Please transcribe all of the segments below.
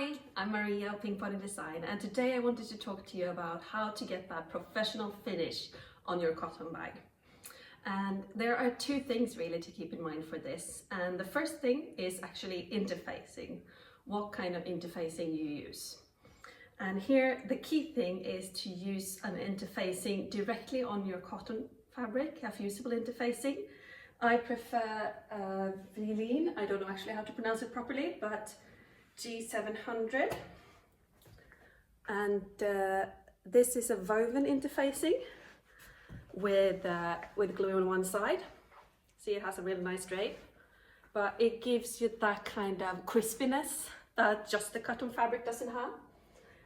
Hi, I'm Maria of Pink Body Design, and today I wanted to talk to you about how to get that professional finish on your cotton bag. And there are two things really to keep in mind for this. And the first thing is actually interfacing. What kind of interfacing you use. And here the key thing is to use an interfacing directly on your cotton fabric, a fusible interfacing. I prefer Veline, I don't know actually how to pronounce it properly, but G700, and this is a woven interfacing with glue on one side. See, it has a really nice drape, but it gives you that kind of crispiness that just the cotton fabric doesn't have,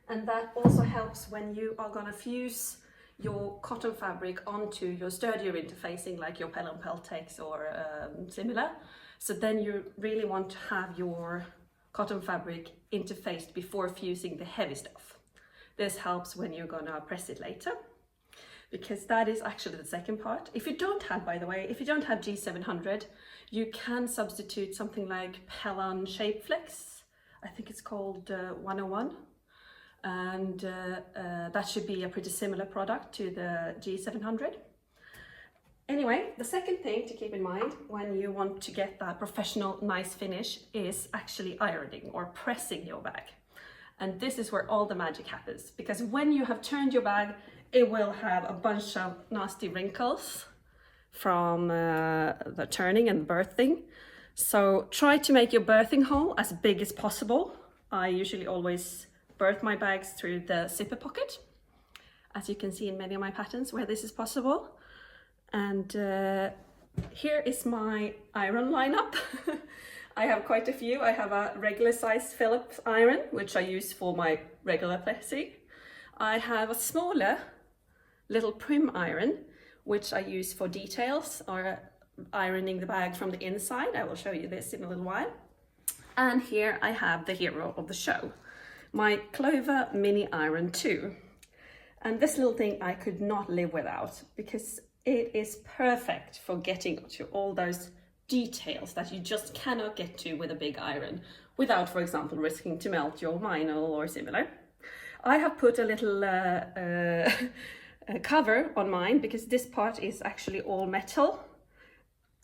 and that also helps when you are going to fuse your cotton fabric onto your sturdier interfacing like your Pel and Peltex or similar. So then you really want to have your cotton fabric interfaced before fusing the heavy stuff. This helps when you're gonna press it later, because that is actually the second part. If you don't have, by the way, if you don't have G700, you can substitute something like Pelon Shape Flex. I think it's called 101. And that should be a pretty similar product to the G700. Anyway, the second thing to keep in mind when you want to get that professional nice finish is actually ironing or pressing your bag. And this is where all the magic happens, because when you have turned your bag, it will have a bunch of nasty wrinkles from the turning and birthing. So try to make your birthing hole as big as possible. I usually always birth my bags through the zipper pocket, as you can see in many of my patterns where this is possible. And here is my iron lineup. I have quite a few. I have a regular sized Phillips iron, which I use for my regular pressing. I have a smaller little Prim iron, which I use for details or ironing the bag from the inside. I will show you this in a little while. And here I have the hero of the show, my Clover Mini Iron 2. And this little thing I could not live without, because it is perfect for getting to all those details that you just cannot get to with a big iron without, for example, risking to melt your vinyl or similar. I have put a little cover on mine because this part is actually all metal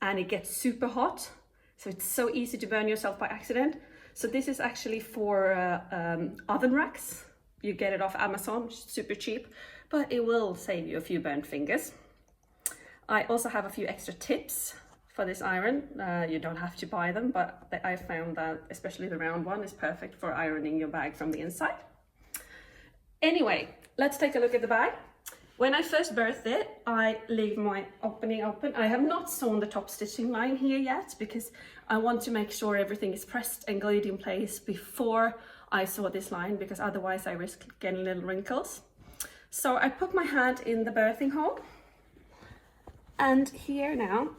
and it gets super hot. So it's so easy to burn yourself by accident. So this is actually for oven racks. You get it off Amazon, super cheap, but it will save you a few burnt fingers. I also have a few extra tips for this iron. You don't have to buy them, but I found that especially the round one is perfect for ironing your bag from the inside. Anyway, let's take a look at the bag. When I first birthed it, I leave my opening open. I have not sewn the top stitching line here yet because I want to make sure everything is pressed and glued in place before I sew this line, because otherwise I risk getting little wrinkles. So I put my hand in the birthing hole. And here now,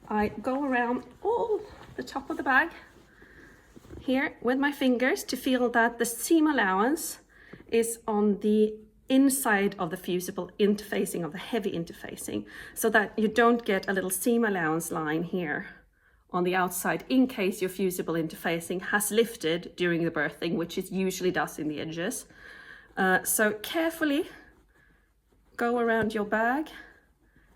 I go around all the top of the bag here with my fingers to feel that the seam allowance is on the inside of the fusible interfacing, of the heavy interfacing, so that you don't get a little seam allowance line here on the outside in case your fusible interfacing has lifted during the birthing, which it usually does in the edges. So carefully go around your bag,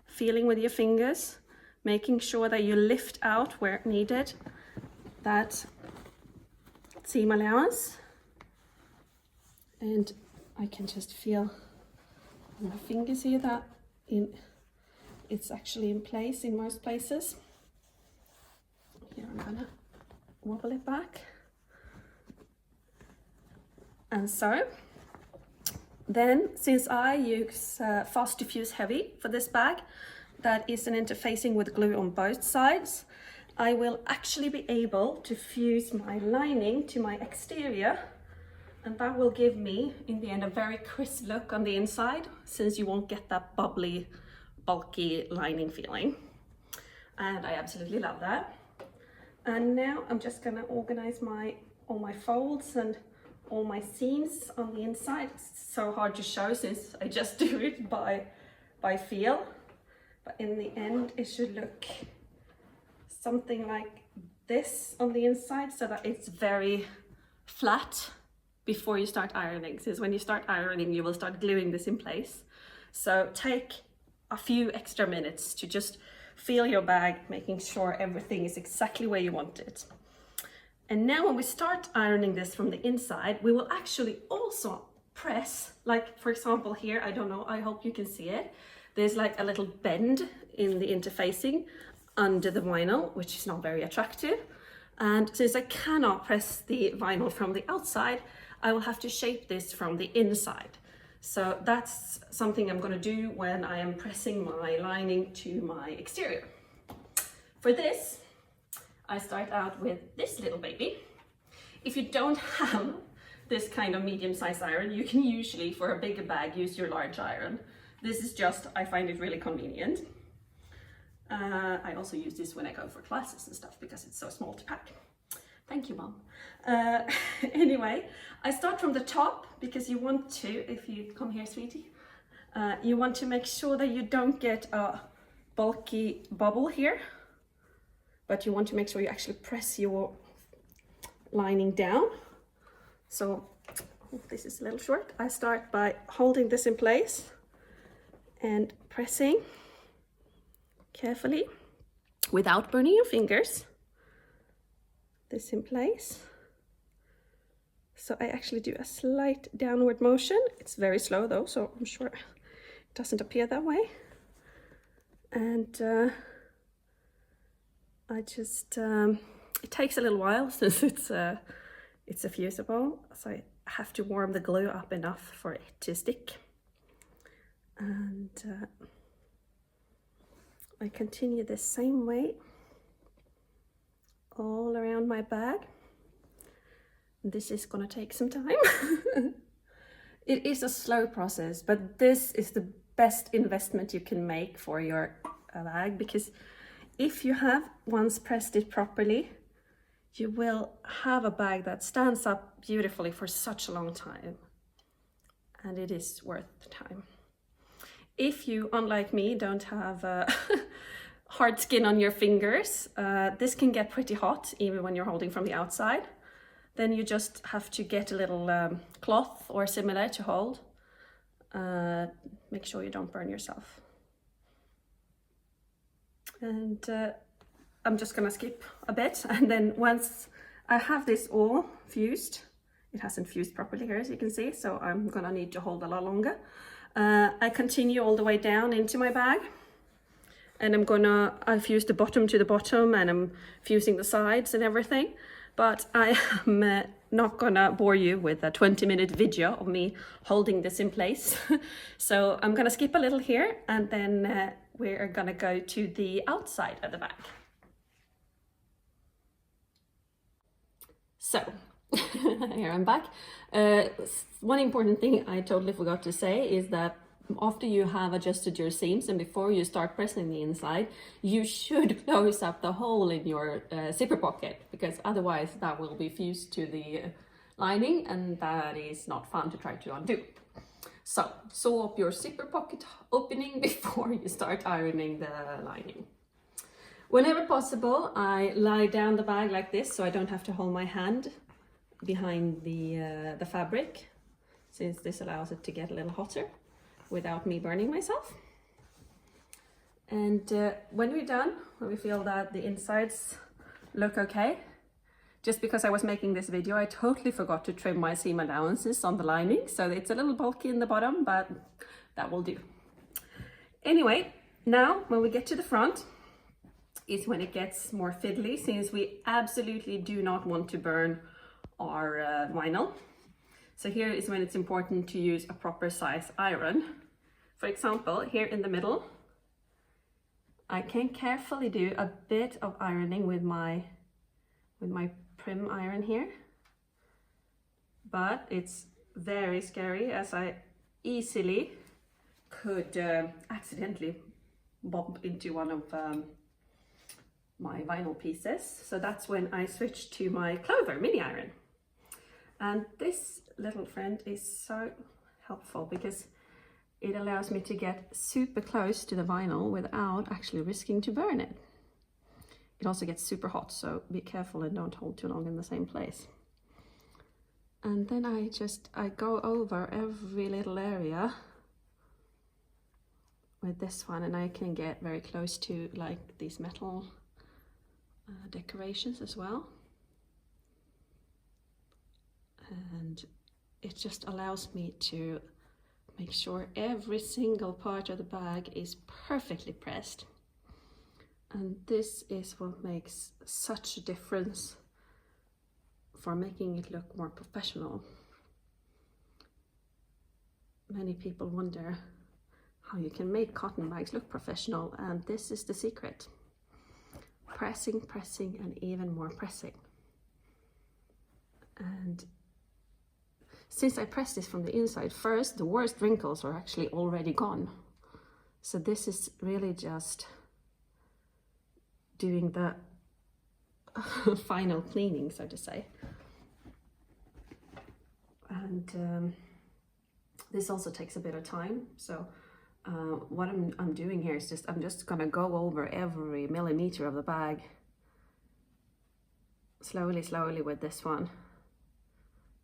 feeling with your fingers, making sure that you lift out where needed that seam allowance. And I can just feel on my fingers here that it's actually in place in most places. Here I'm gonna wobble it back. And so then, since I use Fast to Fuse Heavy for this bag, that is an interfacing with glue on both sides, I will actually be able to fuse my lining to my exterior, and that will give me, in the end, a very crisp look on the inside, since you won't get that bubbly, bulky lining feeling. And I absolutely love that. And now I'm just gonna organize all my folds and all my seams on the inside. It's so hard to show since I just do it by feel, but in the end it should look something like this on the inside, so that it's very flat before you start ironing, since when you start ironing you will start gluing this in place. So take a few extra minutes to just feel your bag, making sure everything is exactly where you want it. And now when we start ironing this from the inside, we will actually also press, like for example here, I don't know, I hope you can see it. There's like a little bend in the interfacing under the vinyl, which is not very attractive. And since I cannot press the vinyl from the outside, I will have to shape this from the inside. So that's something I'm going to do when I am pressing my lining to my exterior. For this, I start out with this little baby. If you don't have this kind of medium-sized iron, you can usually, for a bigger bag, use your large iron. This is just, I find it really convenient. I also use this when I go for classes and stuff because it's so small to pack. Thank you, Mom. Anyway, I start from the top because you want to, if you come here, sweetie, you want to make sure that you don't get a bulky bubble here, but you want to make sure you actually press your lining down. So this is a little short. I start by holding this in place and pressing carefully without burning your fingers. This in place. So I actually do a slight downward motion. It's very slow though, so I'm sure it doesn't appear that way. And I just, it takes a little while since it's a fusible, so I have to warm the glue up enough for it to stick. And I continue the same way all around my bag. This is gonna take some time. It is a slow process, but this is the best investment you can make for your bag, because if you have once pressed it properly, you will have a bag that stands up beautifully for such a long time, and it is worth the time. If you, unlike me, don't have hard skin on your fingers, this can get pretty hot even when you're holding from the outside. Then you just have to get a little cloth or similar to hold. Make sure you don't burn yourself. And I'm just gonna skip a bit, and then once I have this all fused, it hasn't fused properly here as you can see, so I'm gonna need to hold a lot longer. I continue all the way down into my bag, and I fuse the bottom to the bottom, and I'm fusing the sides and everything, but I am not gonna bore you with a 20-minute video of me holding this in place. So I'm gonna skip a little here, and then we're gonna go to the outside of the bag. So here I'm back. One important thing I totally forgot to say is that after you have adjusted your seams and before you start pressing the inside, you should close up the hole in your zipper pocket, because otherwise that will be fused to the lining, and that is not fun to try to undo. So sew up your zipper pocket opening before you start ironing the lining. Whenever possible, I lie down the bag like this so I don't have to hold my hand behind the fabric, since this allows it to get a little hotter without me burning myself. And when we're done, when we feel that the insides look okay, just because I was making this video, I totally forgot to trim my seam allowances on the lining, so it's a little bulky in the bottom, but that will do. Anyway, now when we get to the front is when it gets more fiddly, since we absolutely do not want to burn our vinyl. So here is when it's important to use a proper size iron. For example, here in the middle, I can carefully do a bit of ironing with my prim iron here, but it's very scary, as I easily could accidentally bump into one of my vinyl pieces. So that's when I switched to my Clover mini iron. And this little friend is so helpful because it allows me to get super close to the vinyl without actually risking to burn it. It also gets super hot, so be careful and don't hold too long in the same place. And then I go over every little area with this one, and I can get very close to like these metal decorations as well. And it just allows me to make sure every single part of the bag is perfectly pressed. And this is what makes such a difference for making it look more professional. Many people wonder how you can make cotton bags look professional, and this is the secret. Pressing, pressing, and even more pressing. And since I pressed this from the inside first, the worst wrinkles are actually already gone. So this is really just doing the final cleaning, so to say. And this also takes a bit of time. So what I'm doing here is I'm just gonna go over every millimeter of the bag slowly with this one,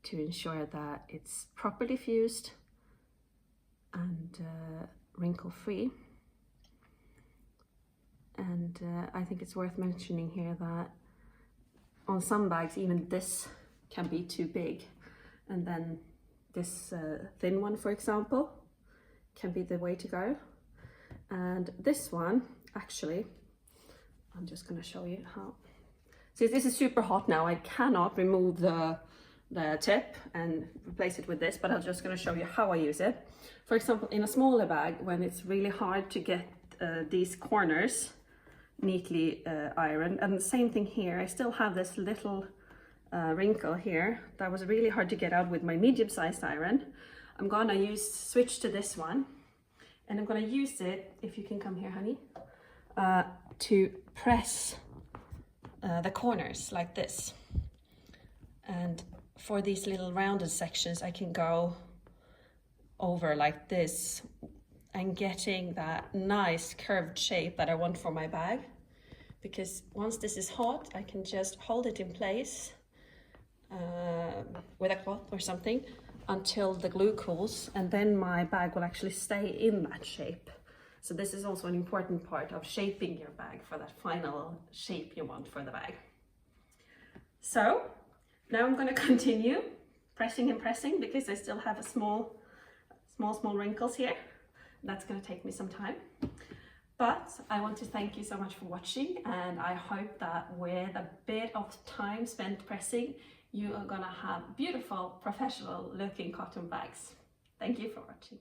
to ensure that it's properly fused and wrinkle free. And I think it's worth mentioning here that on some bags even this can be too big, and then this thin one, for example, can be the way to go. And this one, actually, I'm just going to show you how. See, this is super hot now. I cannot remove the tip and replace it with this, but I'm just going to show you how I use it. For example, in a smaller bag, when it's really hard to get these corners neatly ironed, and the same thing here, I still have this little wrinkle here that was really hard to get out with my medium-sized iron. I'm gonna switch to this one, and I'm gonna use it, if you can come here, honey, to press the corners like this. And for these little rounded sections, I can go over like this and getting that nice curved shape that I want for my bag. Because once this is hot, I can just hold it in place with a cloth or something until the glue cools, and then my bag will actually stay in that shape. So this is also an important part of shaping your bag for that final shape you want for the bag. So now I'm going to continue pressing and pressing, because I still have a small wrinkles here. That's going to take me some time. But I want to thank you so much for watching, and I hope that with a bit of time spent pressing, you are going to have beautiful, professional looking cotton bags. Thank you for watching.